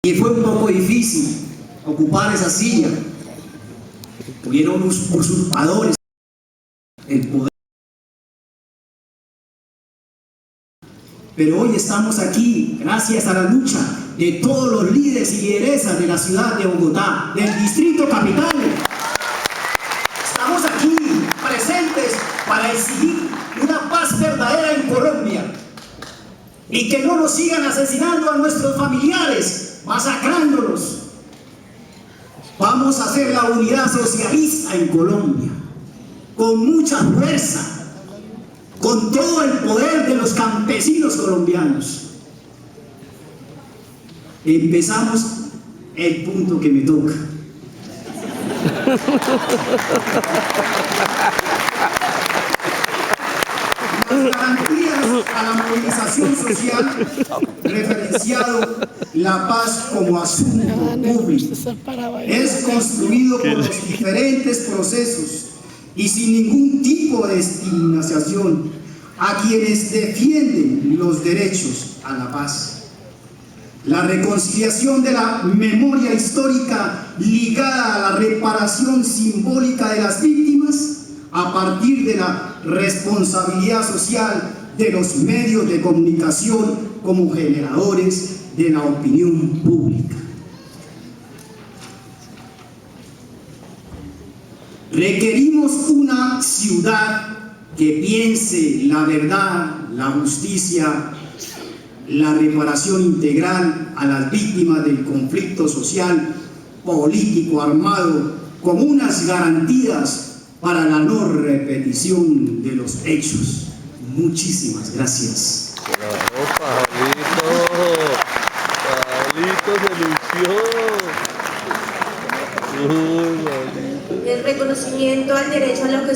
Y fue un poco difícil ocupar esa silla. Hubieron usurpadores el poder. Pero hoy estamos aquí gracias a la lucha de todos los líderes y lideresas de la ciudad de Bogotá, del distrito capital. Estamos aquí presentes para exigir una paz verdadera en Colombia y que no nos sigan asesinando a nuestros familiares, masacrándolos. Vamos a hacer la unidad socialista en Colombia con mucha fuerza, con todo el poder de los campesinos colombianos. Empezamos el punto que me toca. Las garantías a la movilización social, referenciado la paz como asunto público, es construido por los diferentes procesos y sin ningún tipo de estigmatización a quienes defienden los derechos a la paz. La reconciliación de la memoria histórica ligada a la reparación simbólica de las víctimas a partir de la responsabilidad social de los medios de comunicación como generadores de la opinión pública. Requerimos una ciudad que piense la verdad, la justicia, la reparación integral a las víctimas del conflicto social, político, armado, como unas garantías para la no repetición de los hechos. Muchísimas gracias. Pablito se lució. El reconocimiento al derecho a lo que